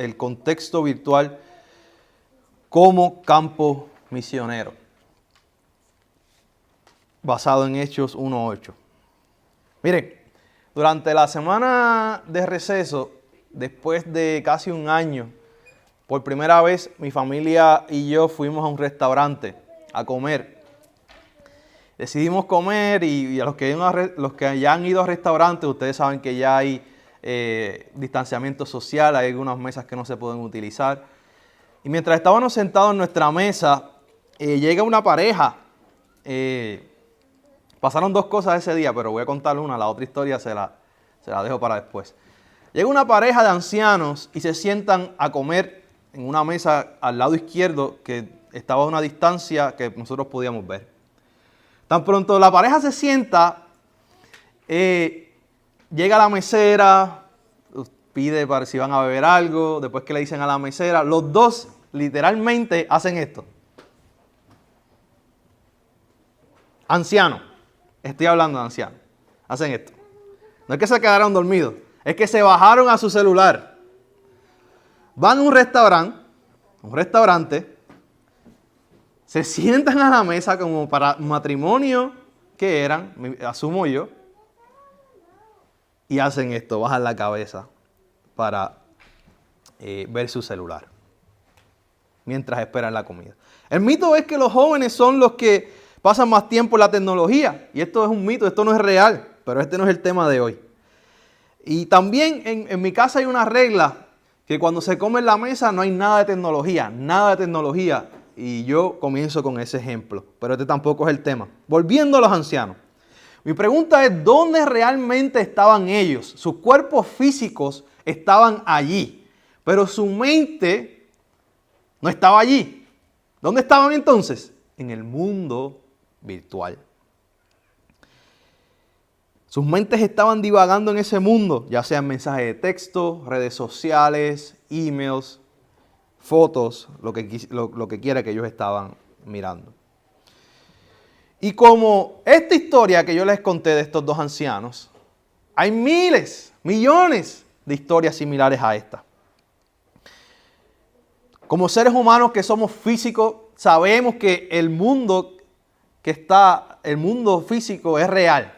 el contexto virtual como campo misionero, basado en Hechos 1:8. Miren, durante la semana de receso, después de casi un año, por primera vez mi familia y yo fuimos a un restaurante a comer. Decidimos comer y a los que ya han ido a restaurantes, ustedes saben que ya hay distanciamiento social, hay algunas mesas que no se pueden utilizar. Y mientras estábamos sentados en nuestra mesa, llega una pareja. Pasaron dos cosas ese día, pero voy a contar una, la otra historia se la dejo para después. Llega una pareja de ancianos y se sientan a comer en una mesa al lado izquierdo que estaba a una distancia que nosotros podíamos ver. Tan pronto la pareja se sienta, llega la mesera, pide para si van a beber algo, después que le dicen a la mesera, los dos literalmente hacen esto. Ancianos, estoy hablando de ancianos, hacen esto. No es que se quedaron dormidos, es que se bajaron a su celular. Van a un restaurante, se sientan a la mesa como para matrimonio que eran, asumo yo, y hacen esto, bajan la cabeza para ver su celular mientras esperan la comida. El mito es que los jóvenes son los que pasan más tiempo en la tecnología, y esto es un mito, esto no es real, pero este no es el tema de hoy. Y también en mi casa hay una regla, que cuando se come en la mesa no hay nada de tecnología, y yo comienzo con ese ejemplo, pero este tampoco es el tema. Volviendo a los ancianos, mi pregunta es, ¿dónde realmente estaban ellos? Sus cuerpos físicos estaban allí, pero su mente no estaba allí. ¿Dónde estaban entonces? En el mundo virtual. Sus mentes estaban divagando en ese mundo, ya sean mensajes de texto, redes sociales, emails, fotos, lo que quiera que ellos estaban mirando. Y como esta historia que yo les conté de estos dos ancianos, hay miles, millones de historias similares a esta. Como seres humanos que somos físicos, sabemos que el mundo físico es real.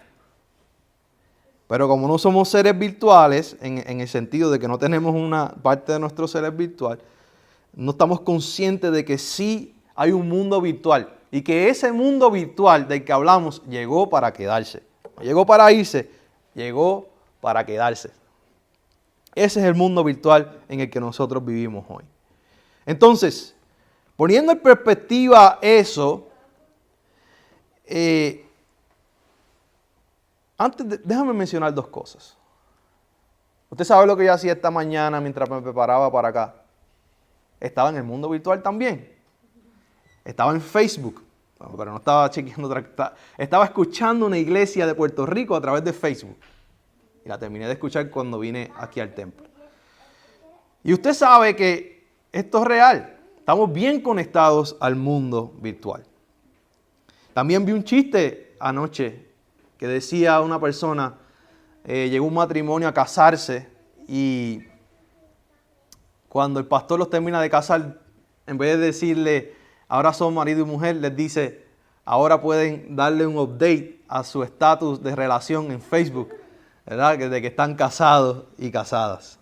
Pero como no somos seres virtuales, en el sentido de que no tenemos una parte de nuestro ser virtual, no estamos conscientes de que sí hay un mundo virtual y que ese mundo virtual del que hablamos llegó para quedarse. No llegó para irse, llegó para quedarse. Ese es el mundo virtual en el que nosotros vivimos hoy. Entonces, poniendo en perspectiva eso, déjame mencionar dos cosas. Usted sabe lo que yo hacía esta mañana mientras me preparaba para acá. Estaba en el mundo virtual también. Estaba en Facebook, pero no estaba chequeando. Estaba escuchando una iglesia de Puerto Rico a través de Facebook. Y la terminé de escuchar cuando vine aquí al templo. Y usted sabe que esto es real. Estamos bien conectados al mundo virtual. También vi un chiste anoche que decía una persona, llegó un matrimonio a casarse y cuando el pastor los termina de casar, en vez de decirle, ahora son marido y mujer, les dice, ahora pueden darle un update a su estatus de relación en Facebook, ¿verdad? De que están casados y casadas.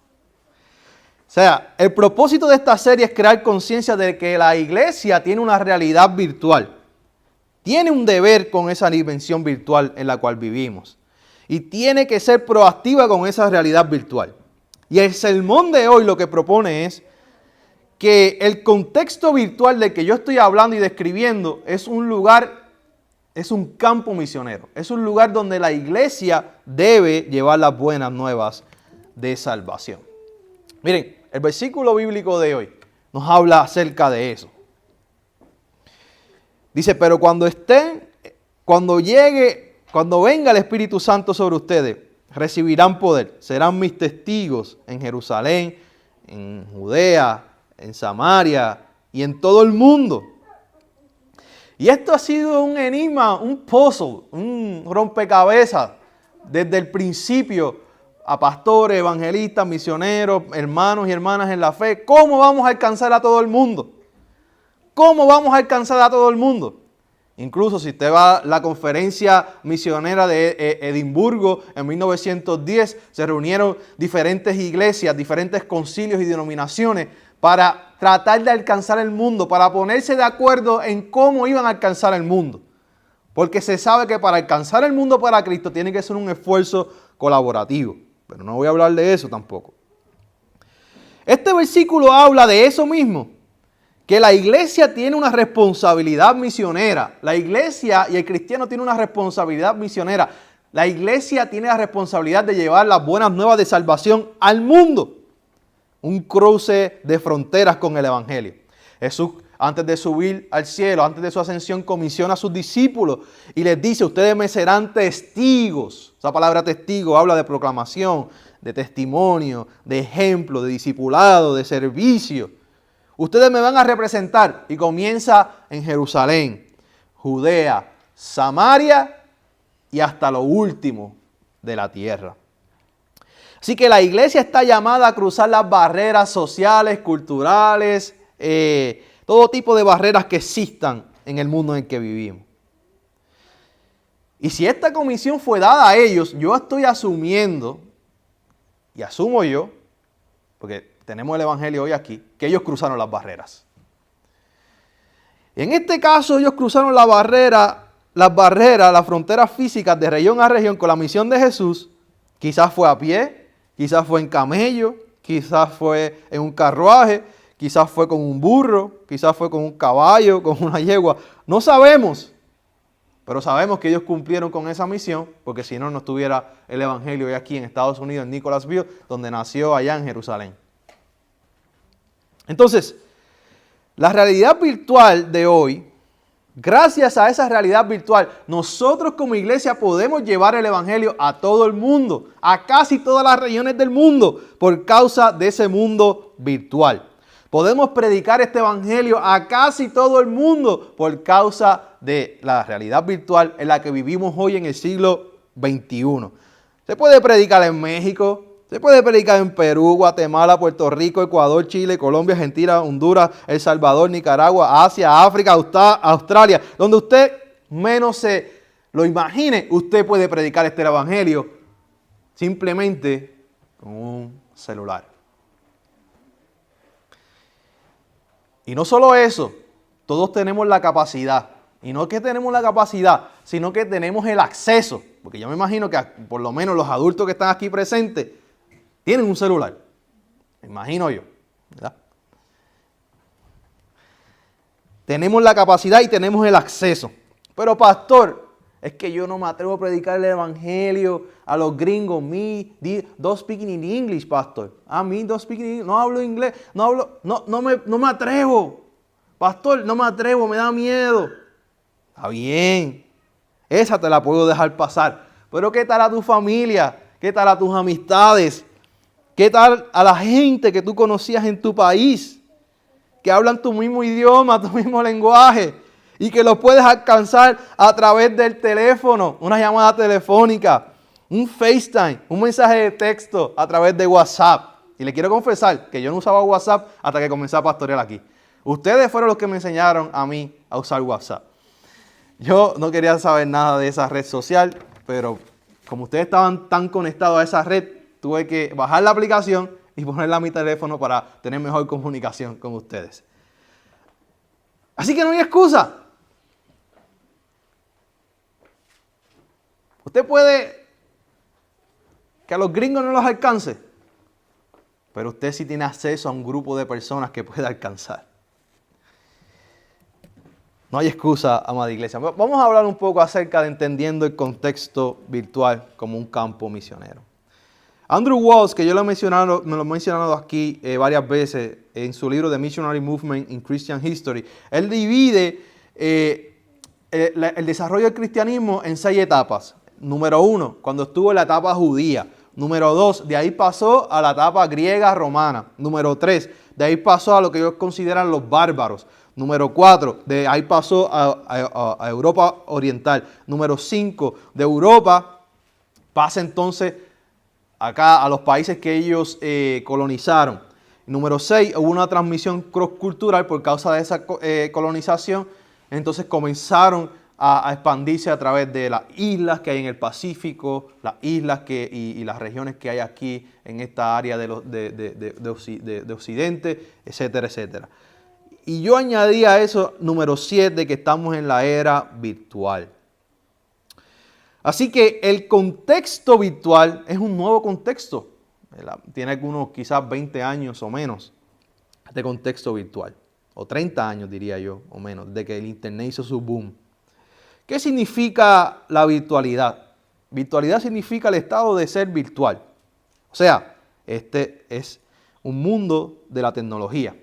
O sea, el propósito de esta serie es crear conciencia de que la iglesia tiene una realidad virtual. Tiene un deber con esa dimensión virtual en la cual vivimos. Y tiene que ser proactiva con esa realidad virtual. Y el sermón de hoy lo que propone es que el contexto virtual del que yo estoy hablando y describiendo es un lugar, es un campo misionero. Es un lugar donde la iglesia debe llevar las buenas nuevas de salvación. Miren, el versículo bíblico de hoy nos habla acerca de eso. Dice, pero cuando venga el Espíritu Santo sobre ustedes, recibirán poder, serán mis testigos en Jerusalén, en Judea, en Samaria y en todo el mundo. Y esto ha sido un enigma, un puzzle, un rompecabezas desde el principio a pastores, evangelistas, misioneros, hermanos y hermanas en la fe. ¿Cómo vamos a alcanzar a todo el mundo? ¿Cómo vamos a alcanzar a todo el mundo? Incluso si usted va a la conferencia misionera de Edimburgo en 1910, se reunieron diferentes iglesias, diferentes concilios y denominaciones para tratar de alcanzar el mundo, para ponerse de acuerdo en cómo iban a alcanzar el mundo. Porque se sabe que para alcanzar el mundo para Cristo tiene que ser un esfuerzo colaborativo. Pero no voy a hablar de eso tampoco. Este versículo habla de eso mismo, que la iglesia tiene una responsabilidad misionera. La iglesia y el cristiano tienen una responsabilidad misionera. La iglesia tiene la responsabilidad de llevar las buenas nuevas de salvación al mundo. Un cruce de fronteras con el evangelio. Jesús, antes de subir al cielo, antes de su ascensión, comisiona a sus discípulos y les dice: ustedes me serán testigos. Esa palabra testigo habla de proclamación, de testimonio, de ejemplo, de discipulado, de servicio. Ustedes me van a representar, y comienza en Jerusalén, Judea, Samaria y hasta lo último de la tierra. Así que la iglesia está llamada a cruzar las barreras sociales, culturales, todo tipo de barreras que existan en el mundo en el que vivimos. Y si esta comisión fue dada a ellos, yo estoy asumiendo, y asumo yo, porque tenemos el evangelio hoy aquí, que ellos cruzaron las barreras. En este caso ellos cruzaron las fronteras físicas de región a región con la misión de Jesús. Quizás fue a pie, quizás fue en camello, quizás fue en un carruaje, quizás fue con un burro, quizás fue con un caballo, con una yegua. No sabemos, pero sabemos que ellos cumplieron con esa misión, porque si no, no estuviera el evangelio hoy aquí en Estados Unidos, en Nicholasville, donde nació allá en Jerusalén. Entonces, la realidad virtual de hoy, gracias a esa realidad virtual, nosotros como iglesia podemos llevar el evangelio a todo el mundo, a casi todas las regiones del mundo, por causa de ese mundo virtual. Podemos predicar este evangelio a casi todo el mundo por causa de la realidad virtual en la que vivimos hoy en el siglo XXI. Se puede predicar en México, se puede predicar en Perú, Guatemala, Puerto Rico, Ecuador, Chile, Colombia, Argentina, Honduras, El Salvador, Nicaragua, Asia, África, Australia. Donde usted menos se lo imagine, usted puede predicar este evangelio simplemente con un celular. Y no solo eso, todos tenemos la capacidad. Y no que tenemos la capacidad, sino que tenemos el acceso. Porque yo me imagino que por lo menos los adultos que están aquí presentes tienen un celular. Me imagino yo, ¿verdad? Tenemos la capacidad y tenemos el acceso. Pero pastor, es que yo no me atrevo a predicar el evangelio a los gringos. Me don't speak in English, pastor. A mí don't speak in English. No hablo inglés. No me atrevo. Pastor, no me atrevo, me da miedo. Está bien. Esa te la puedo dejar pasar. Pero ¿qué tal a tu familia? ¿Qué tal a tus amistades? ¿Qué tal a la gente que tú conocías en tu país? Que hablan tu mismo idioma, tu mismo lenguaje. Y que los puedes alcanzar a través del teléfono, una llamada telefónica, un FaceTime, un mensaje de texto a través de WhatsApp. Y le quiero confesar que yo no usaba WhatsApp hasta que comencé a pastorear aquí. Ustedes fueron los que me enseñaron a mí a usar WhatsApp. Yo no quería saber nada de esa red social, pero como ustedes estaban tan conectados a esa red, tuve que bajar la aplicación y ponerla a mi teléfono para tener mejor comunicación con ustedes. Así que no hay excusa. Usted puede que a los gringos no los alcance, pero usted sí tiene acceso a un grupo de personas que puede alcanzar. No hay excusa, amada iglesia. Vamos a hablar un poco acerca de entendiendo el contexto virtual como un campo misionero. Andrew Walls, que yo me lo he mencionado aquí varias veces en su libro The Missionary Movement in Christian History, él divide el desarrollo del cristianismo en 6 etapas. Número 1, cuando estuvo en la etapa judía. Número 2, de ahí pasó a la etapa griega romana. Número 3, de ahí pasó a lo que ellos consideran los bárbaros. Número 4, de ahí pasó a Europa Oriental. Número 5, de Europa pasa entonces acá a los países que ellos colonizaron. Número 6, hubo una transmisión cross-cultural por causa de esa colonización. Entonces comenzaron a expandirse a través de las islas que hay en el Pacífico, las islas y las regiones que hay aquí en esta área de Occidente, etcétera, etcétera. Y yo añadí a eso, número 7, que estamos en la era virtual. Así que el contexto virtual es un nuevo contexto. Tiene algunos quizás 20 años o menos de contexto virtual. O 30 años diría yo, o menos, de que el Internet hizo su boom. ¿Qué significa la virtualidad? Virtualidad significa el estado de ser virtual. O sea, este es un mundo de la tecnología.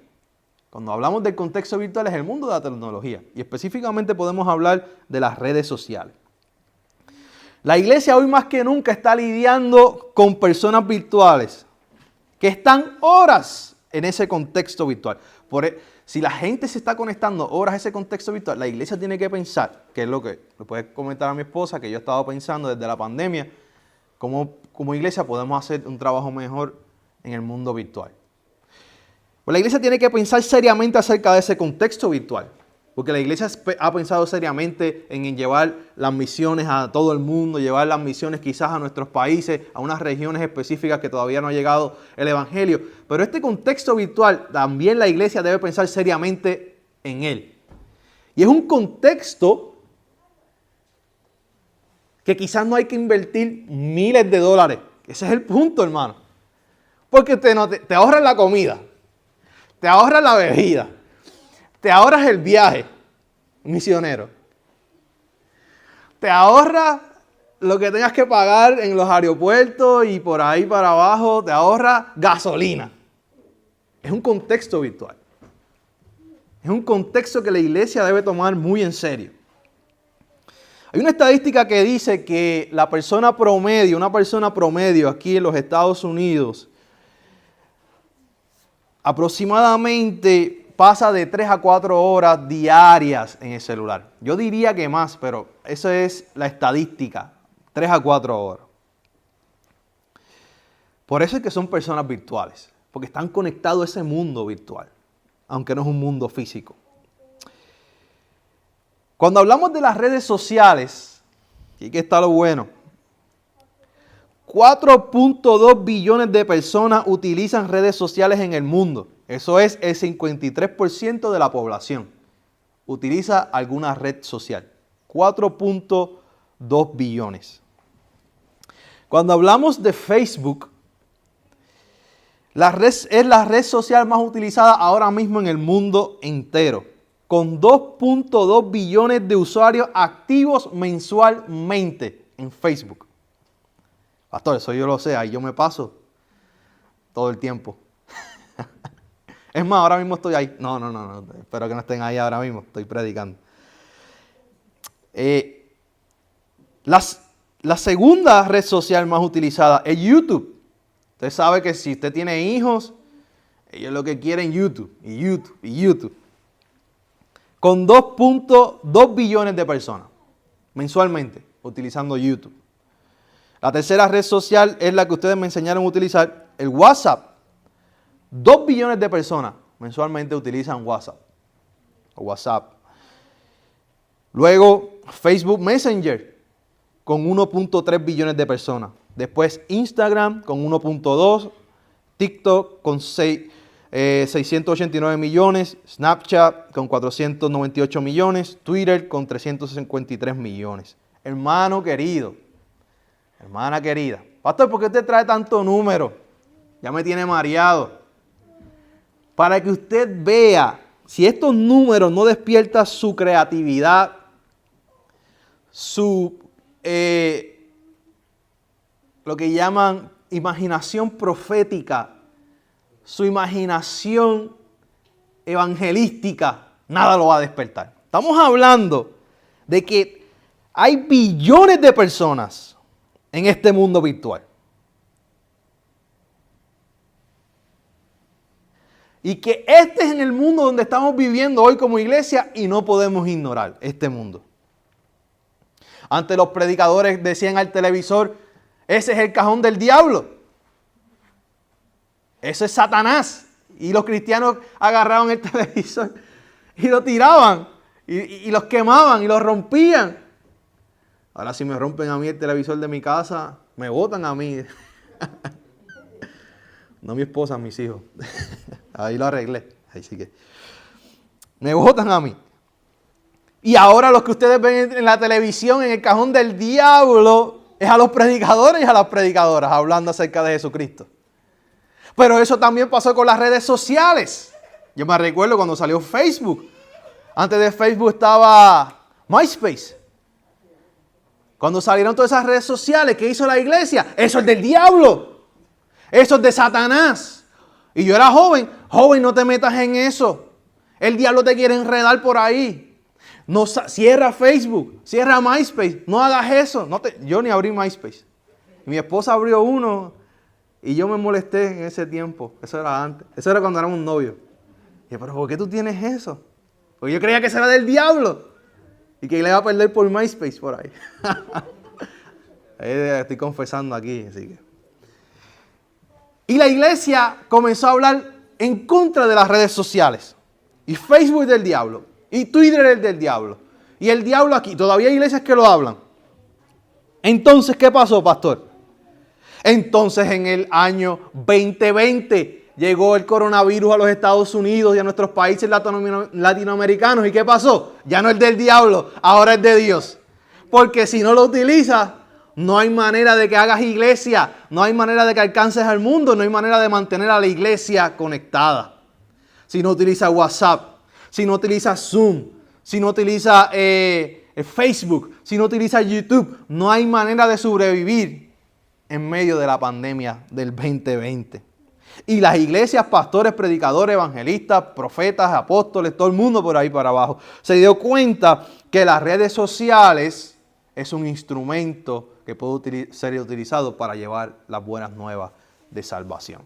Cuando hablamos del contexto virtual es el mundo de la tecnología. Y específicamente podemos hablar de las redes sociales. La iglesia hoy más que nunca está lidiando con personas virtuales que están horas en ese contexto virtual. Si la gente se está conectando horas a ese contexto virtual, la iglesia tiene que pensar, que es lo que le puede comentar a mi esposa, que yo he estado pensando desde la pandemia, cómo como iglesia podemos hacer un trabajo mejor en el mundo virtual. Pues la iglesia tiene que pensar seriamente acerca de ese contexto virtual. Porque la iglesia ha pensado seriamente en llevar las misiones a todo el mundo, llevar las misiones quizás a nuestros países, a unas regiones específicas que todavía no ha llegado el evangelio. Pero este contexto virtual también la iglesia debe pensar seriamente en él. Y es un contexto que quizás no hay que invertir miles de dólares. Ese es el punto, hermano. Porque te ahorras la comida, te ahorras la bebida, te ahorras el viaje misionero. Te ahorras lo que tengas que pagar en los aeropuertos y por ahí para abajo. Te ahorras gasolina. Es un contexto virtual. Es un contexto que la iglesia debe tomar muy en serio. Hay una estadística que dice que una persona promedio aquí en los Estados Unidos, aproximadamente pasa de 3 a 4 horas diarias en el celular. Yo diría que más, pero esa es la estadística. 3 a 4 horas. Por eso es que son personas virtuales. Porque están conectados a ese mundo virtual. Aunque no es un mundo físico. Cuando hablamos de las redes sociales, y aquí está lo bueno. 4.2 billones de personas utilizan redes sociales en el mundo. Eso es el 53% de la población. Utiliza alguna red social. 4.2 billones. Cuando hablamos de Facebook, es la red social más utilizada ahora mismo en el mundo entero. Con 2.2 billones de usuarios activos mensualmente en Facebook. Pastor, eso yo lo sé, ahí yo me paso todo el tiempo. Es más, ahora mismo estoy ahí. No, espero que no estén ahí ahora mismo, estoy predicando. La segunda red social más utilizada es YouTube. Usted sabe que si usted tiene hijos, ellos lo que quieren YouTube, y YouTube, y YouTube. Con 2.2 billones de personas mensualmente utilizando YouTube. La tercera red social es la que ustedes me enseñaron a utilizar, el WhatsApp. 2 billones de personas mensualmente utilizan WhatsApp. O WhatsApp. Luego, Facebook Messenger con 1.3 billones de personas. Después, Instagram con 1.2. TikTok con 689 millones. Snapchat con 498 millones. Twitter con 353 millones. Hermano querido. Hermana querida. Pastor, ¿por qué usted trae tanto número? Ya me tiene mareado. Para que usted vea si estos números no despiertan su creatividad, lo que llaman imaginación profética, su imaginación evangelística, nada lo va a despertar. Estamos hablando de que hay billones de personas en este mundo virtual. Y que este es en el mundo donde estamos viviendo hoy como iglesia y no podemos ignorar este mundo. Antes los predicadores decían al televisor, ese es el cajón del diablo. Eso es Satanás. Y los cristianos agarraban el televisor y lo tiraban. Y los quemaban y los rompían. Ahora si me rompen a mí el televisor de mi casa, me botan a mí. No mi esposa, mis hijos. Ahí lo arreglé. Ahí sí que. Me botan a mí. Y ahora lo que ustedes ven en la televisión, en el cajón del diablo, es a los predicadores y a las predicadoras hablando acerca de Jesucristo. Pero eso también pasó con las redes sociales. Yo me recuerdo cuando salió Facebook. Antes de Facebook estaba MySpace. Cuando salieron todas esas redes sociales, ¿qué hizo la iglesia? Eso es del diablo. Eso es de Satanás. Y yo era joven. Joven, no te metas en eso. El diablo te quiere enredar por ahí. No, cierra Facebook, cierra MySpace. No hagas eso. Yo ni abrí MySpace. Mi esposa abrió uno y yo me molesté en ese tiempo. Eso era antes. Eso era cuando éramos novios. Y yo, pero ¿por qué tú tienes eso? Porque yo creía que eso era del diablo. Y que le iba a perder por MySpace por ahí. Estoy confesando aquí, así que. Y la iglesia comenzó a hablar en contra de las redes sociales. Y Facebook es del diablo. Y Twitter es del diablo. Y el diablo aquí. Todavía hay iglesias que lo hablan. Entonces, ¿qué pasó, pastor? Entonces, en el año 2020 llegó el coronavirus a los Estados Unidos y a nuestros países latinoamericanos. ¿Y qué pasó? Ya no es del diablo, ahora es de Dios. Porque si no lo utilizas, no hay manera de que hagas iglesia, no hay manera de que alcances al mundo, no hay manera de mantener a la iglesia conectada. Si no utilizas WhatsApp, si no utilizas Zoom, si no utilizas Facebook, si no utilizas YouTube, no hay manera de sobrevivir en medio de la pandemia del 2020. Y las iglesias, pastores, predicadores, evangelistas, profetas, apóstoles, todo el mundo por ahí para abajo, se dio cuenta que las redes sociales es un instrumento que puede ser utilizado para llevar las buenas nuevas de salvación.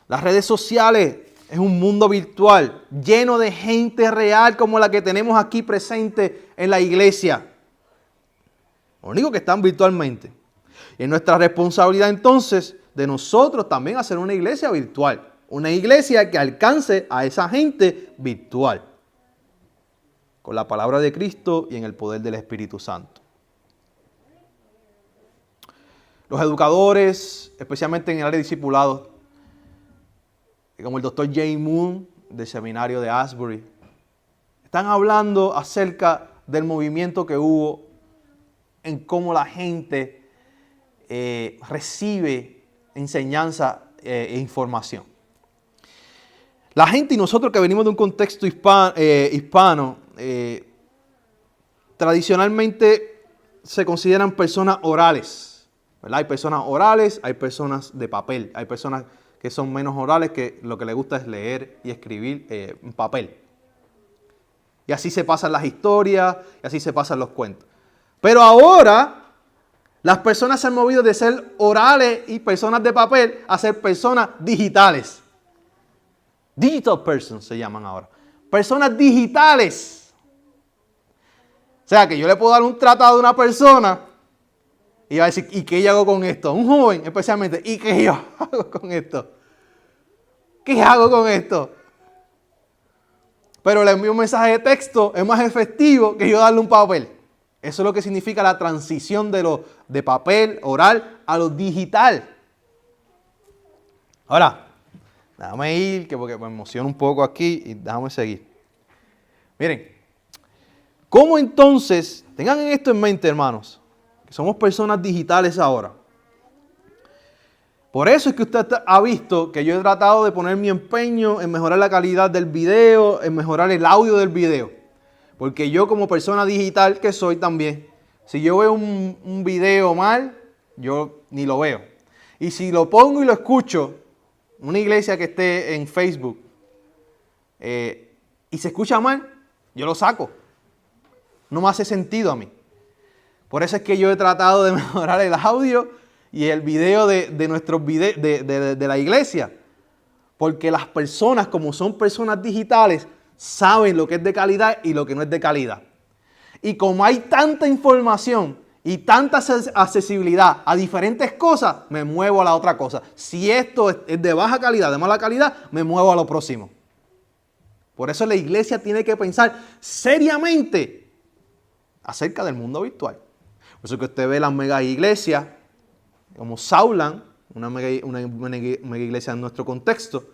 Las redes sociales es un mundo virtual lleno de gente real como la que tenemos aquí presente en la iglesia. Lo único que están virtualmente. Y es nuestra responsabilidad entonces de nosotros también hacer una iglesia virtual. Una iglesia que alcance a esa gente virtual. Con la palabra de Cristo y en el poder del Espíritu Santo. Los educadores, especialmente en el área de discipulados, como el doctor Jay Moon del seminario de Asbury, están hablando acerca del movimiento que hubo en cómo la gente recibe enseñanza e información. La gente y nosotros que venimos de un contexto hispano, tradicionalmente se consideran personas orales, ¿verdad? Hay personas orales, hay personas de papel, hay personas que son menos orales, que lo que les gusta es leer y escribir en papel. Y así se pasan las historias, y así se pasan los cuentos. Pero ahora las personas se han movido de ser orales y personas de papel a ser personas digitales. Digital persons se llaman ahora. Personas digitales. O sea que yo le puedo dar un tratado a una persona y va a decir, ¿y qué yo hago con esto? Un joven especialmente, ¿y qué yo hago con esto? ¿Qué hago con esto? Pero le envío un mensaje de texto, es más efectivo que yo darle un papel. Eso es lo que significa la transición de papel oral a lo digital. Ahora, déjame ir, porque me emociono un poco aquí y déjame seguir. Miren, ¿cómo entonces, tengan esto en mente, hermanos, que somos personas digitales ahora? Por eso es que usted ha visto que yo he tratado de poner mi empeño en mejorar la calidad del video, en mejorar el audio del video. Porque yo como persona digital que soy también, si yo veo un video mal, yo ni lo veo. Y si lo pongo y lo escucho, una iglesia que esté en Facebook, y se escucha mal, yo lo saco. No me hace sentido a mí. Por eso es que yo he tratado de mejorar el audio y el video de nuestros videos de la iglesia. Porque las personas, como son personas digitales, saben lo que es de calidad y lo que no es de calidad. Y como hay tanta información y tanta accesibilidad a diferentes cosas, me muevo a la otra cosa. Si esto es de baja calidad, de mala calidad, me muevo a lo próximo. Por eso la iglesia tiene que pensar seriamente acerca del mundo virtual. Por eso que usted ve las mega iglesias, como Saulan, una mega iglesia en nuestro contexto,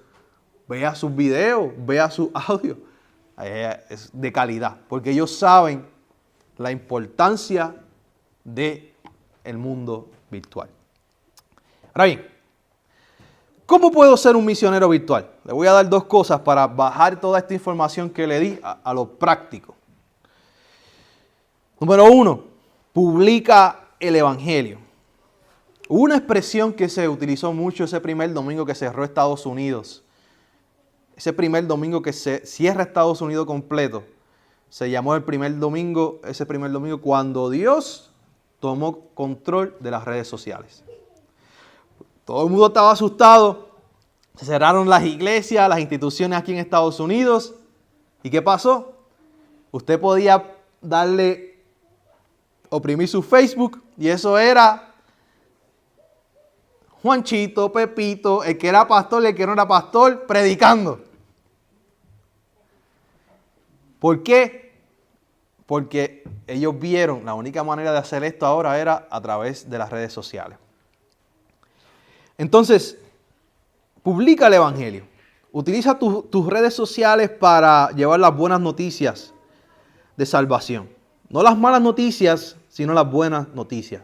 vea sus videos, vea sus audios, es de calidad, porque ellos saben la importancia del mundo virtual. Ahora bien, ¿cómo puedo ser un misionero virtual? Le voy a dar 2 cosas para bajar toda esta información que le di a lo práctico. Número 1, publica el evangelio. Hubo una expresión que se utilizó mucho ese primer domingo que cerró Estados Unidos. Ese primer domingo que se cierra Estados Unidos completo. Se llamó ese primer domingo cuando Dios tomó control de las redes sociales. Todo el mundo estaba asustado. Se cerraron las iglesias, las instituciones aquí en Estados Unidos. ¿Y qué pasó? Usted podía oprimir su Facebook y eso era Juanchito, Pepito, el que era pastor y el que no era pastor, predicando. ¿Por qué? Porque ellos vieron, la única manera de hacer esto ahora era a través de las redes sociales. Entonces, publica el evangelio. Utiliza tus redes sociales para llevar las buenas noticias de salvación. No las malas noticias, sino las buenas noticias.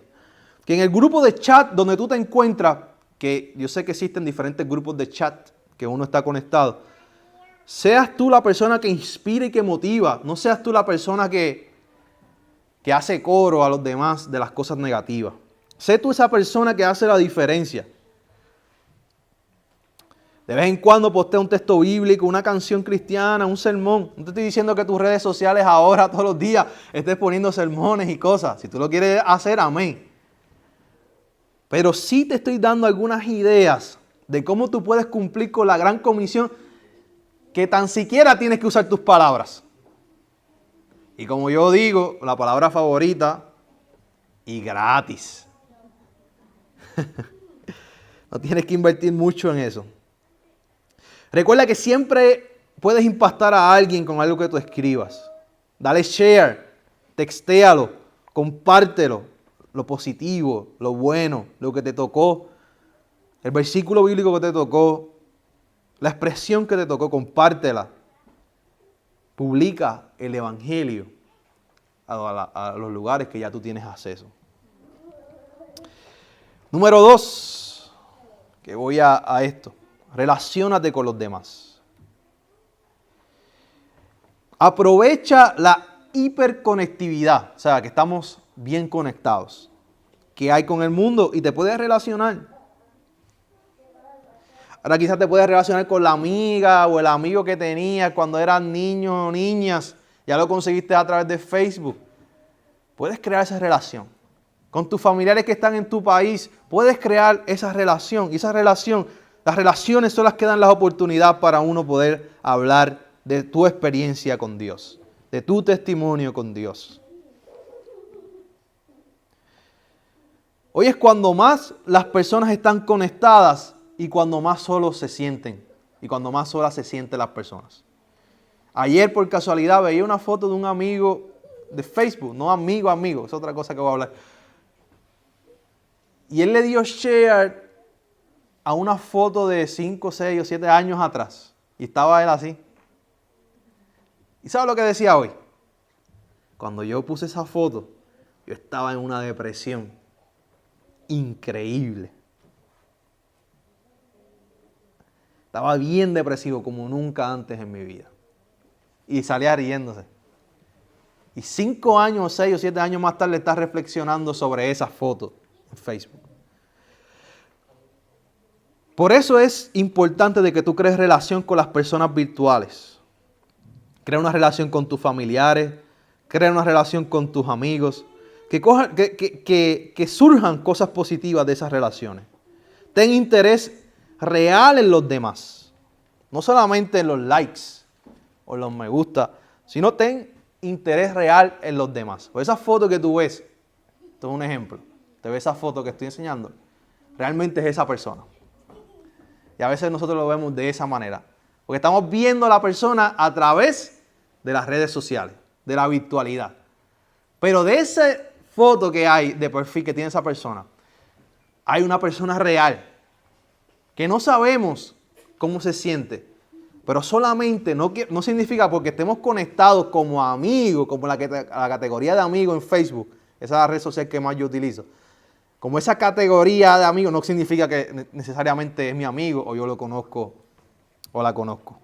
Que en el grupo de chat donde tú te encuentras, que yo sé que existen diferentes grupos de chat que uno está conectado, seas tú la persona que inspira y que motiva, no seas tú la persona que hace coro a los demás de las cosas negativas. Sé tú esa persona que hace la diferencia. De vez en cuando postea un texto bíblico, una canción cristiana, un sermón. No te estoy diciendo que tus redes sociales ahora, todos los días, estés poniendo sermones y cosas. Si tú lo quieres hacer, amén. Pero sí te estoy dando algunas ideas de cómo tú puedes cumplir con la gran comisión que tan siquiera tienes que usar tus palabras. Y como yo digo, la palabra favorita, y gratis. No tienes que invertir mucho en eso. Recuerda que siempre puedes impactar a alguien con algo que tú escribas. Dale share, textéalo, compártelo. Lo positivo, lo bueno, lo que te tocó, el versículo bíblico que te tocó, la expresión que te tocó, compártela. Publica el evangelio a los lugares que ya tú tienes acceso. Número 2, que voy a esto. Relaciónate con los demás. Aprovecha la hiperconectividad, o sea, que estamos bien conectados, que hay con el mundo y te puedes relacionar. Ahora quizás te puedes relacionar con la amiga o el amigo que tenías cuando eran niños o niñas, ya lo conseguiste a través de Facebook. Puedes crear esa relación. Con tus familiares que están en tu país, puedes crear esa relación. Y esa relación, las relaciones son las que dan la oportunidad para uno poder hablar de tu experiencia con Dios, de tu testimonio con Dios. Hoy es cuando más las personas están conectadas y cuando más solos se sienten y cuando más solas se sienten las personas. Ayer por casualidad veía una foto de un amigo de Facebook, no amigo, es otra cosa que voy a hablar. Y él le dio share a una foto de 5, 6 o 7 años atrás. Y estaba él así. ¿Y sabe lo que decía hoy? Cuando yo puse esa foto, yo estaba en una depresión increíble. Estaba bien depresivo como nunca antes en mi vida. Y salía riéndose. Y 5 años, 6 o 7 años más tarde está reflexionando sobre esa foto en Facebook. Por eso es importante de que tú crees relación con las personas virtuales. Crea una relación con tus familiares, crea una relación con tus amigos, que surjan cosas positivas de esas relaciones. Ten interés real en los demás, no solamente en los likes o los me gusta, sino ten interés real en los demás. O esa foto que tú ves, Esto es un ejemplo. Te ve esa foto que estoy enseñando. Realmente es esa persona. Y a veces nosotros lo vemos de esa manera. Porque estamos viendo a la persona a través de las redes sociales, de la virtualidad. Pero de esa foto que hay de perfil que tiene esa persona, hay una persona real que no sabemos cómo se siente. Pero solamente no significa porque estemos conectados como amigos, como la categoría de amigos en Facebook. Esa es la red social que más yo utilizo. Como esa categoría de amigos no significa que necesariamente es mi amigo o yo lo conozco o la conozco.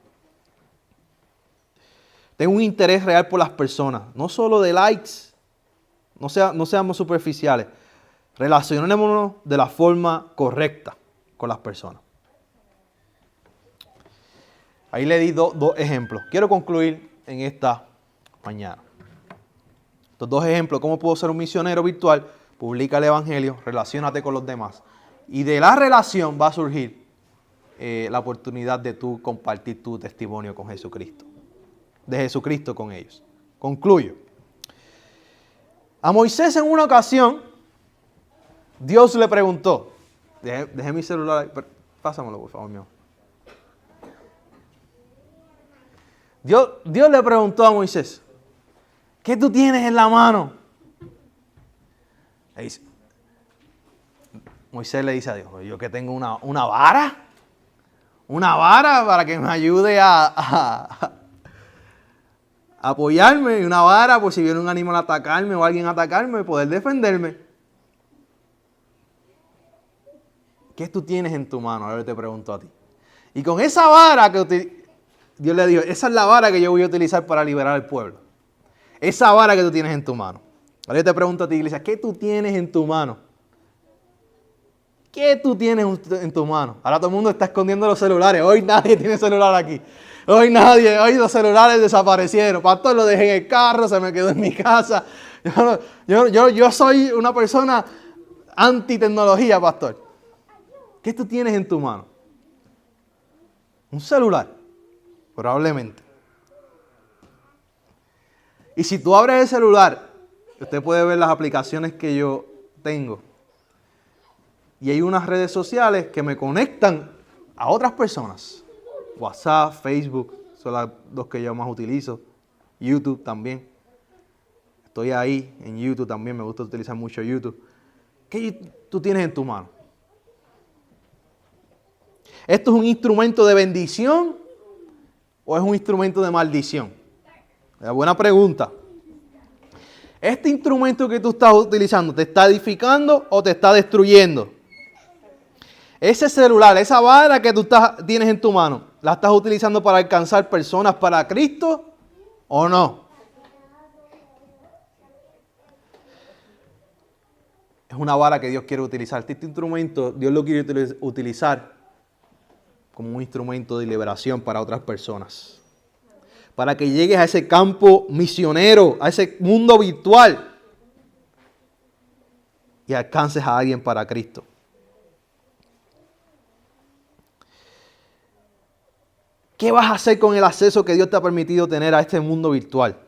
Tengo un interés real por las personas, no solo de likes. No seamos superficiales. Relacionémonos de la forma correcta con las personas. Ahí le di dos ejemplos. Quiero concluir en esta mañana. Estos dos ejemplos, ¿cómo puedo ser un misionero virtual? Publica el Evangelio, relaciónate con los demás. Y de la relación va a surgir la oportunidad de tú compartir tu testimonio con Jesucristo. De Jesucristo con ellos. Concluyo. A Moisés en una ocasión, Dios le preguntó. Dejé mi celular ahí. Pásamelo, por favor, mío. Dios le preguntó a Moisés, ¿qué tú tienes en la mano? Moisés le dice a Dios, yo que tengo una vara para que me ayude a apoyarme, y una vara por si viene un animal a atacarme o alguien a atacarme, poder defenderme. ¿Qué tú tienes en tu mano? Ahora te pregunto a ti. Y con esa vara Dios le dijo, esa es la vara que yo voy a utilizar para liberar al pueblo. Esa vara que tú tienes en tu mano. Ahora yo te pregunto a ti, iglesia, ¿qué tú tienes en tu mano? ¿Qué tú tienes en tu mano? Ahora todo el mundo está escondiendo los celulares. Hoy nadie tiene celular aquí. Hoy los celulares desaparecieron. Pastor, lo dejé en el carro, se me quedó en mi casa. Yo soy una persona anti-tecnología, pastor. ¿Qué tú tienes en tu mano? Un celular, probablemente. Y si tú abres el celular, usted puede ver las aplicaciones que yo tengo. Y hay unas redes sociales que me conectan a otras personas. WhatsApp, Facebook, son las dos que yo más utilizo. YouTube también. Estoy ahí en YouTube también, me gusta utilizar mucho YouTube. ¿Qué tú tienes en tu mano? ¿Esto es un instrumento de bendición o es un instrumento de maldición? Buena pregunta. ¿Este instrumento que tú estás utilizando te está edificando o te está destruyendo? Ese celular, esa vara que tú tienes en tu mano, ¿la estás utilizando para alcanzar personas para Cristo o no? Es una vara que Dios quiere utilizar. Este instrumento, Dios lo quiere utilizar como un instrumento de liberación para otras personas. Para que llegues a ese campo misionero, a ese mundo virtual y alcances a alguien para Cristo. ¿Qué vas a hacer con el acceso que Dios te ha permitido tener a este mundo virtual?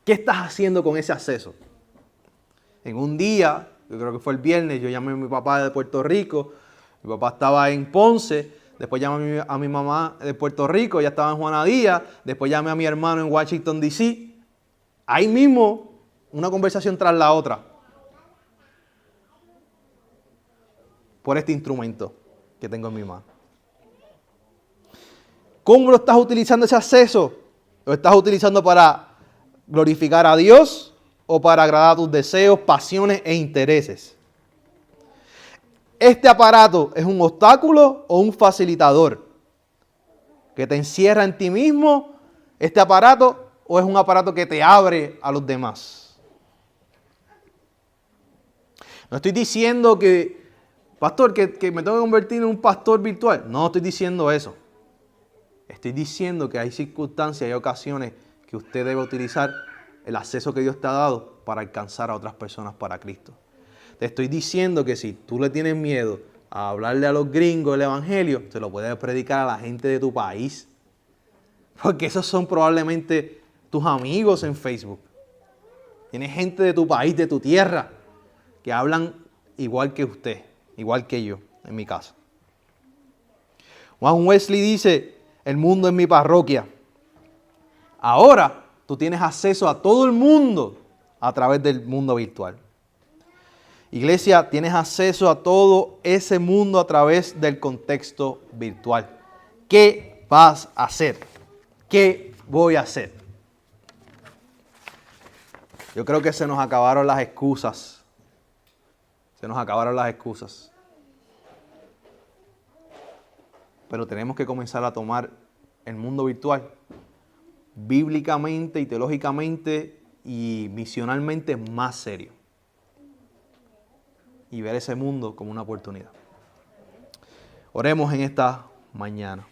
¿Qué estás haciendo con ese acceso? En un día, yo creo que fue el viernes, yo llamé a mi papá de Puerto Rico. Mi papá estaba en Ponce. Después llamé a mi mamá de Puerto Rico, ella estaba en Juana Díaz. Después llamé a mi hermano en Washington, D.C. Ahí mismo, una conversación tras la otra. Por este instrumento que tengo en mi mano. ¿Cómo lo estás utilizando ese acceso? ¿Lo estás utilizando para glorificar a Dios o para agradar a tus deseos, pasiones e intereses? ¿Este aparato es un obstáculo o un facilitador que te encierra en ti mismo? ¿Este aparato o es un aparato que te abre a los demás? No estoy diciendo que, pastor, que me tengo que convertir en un pastor virtual. No estoy diciendo eso. Estoy diciendo que hay circunstancias y ocasiones que usted debe utilizar el acceso que Dios te ha dado para alcanzar a otras personas para Cristo. Te estoy diciendo que si tú le tienes miedo a hablarle a los gringos el evangelio, te lo puedes predicar a la gente de tu país. Porque esos son probablemente tus amigos en Facebook. Tienes gente de tu país, de tu tierra, que hablan igual que usted, igual que yo, en mi casa. Juan Wesley dice, el mundo es mi parroquia. Ahora tú tienes acceso a todo el mundo a través del mundo virtual. Iglesia, tienes acceso a todo ese mundo a través del contexto virtual. ¿Qué vas a hacer? ¿Qué voy a hacer? Yo creo que se nos acabaron las excusas. Se nos acabaron las excusas. Pero tenemos que comenzar a tomar el mundo virtual bíblicamente y teológicamente y misionalmente más serio. Y ver ese mundo como una oportunidad. Oremos en esta mañana.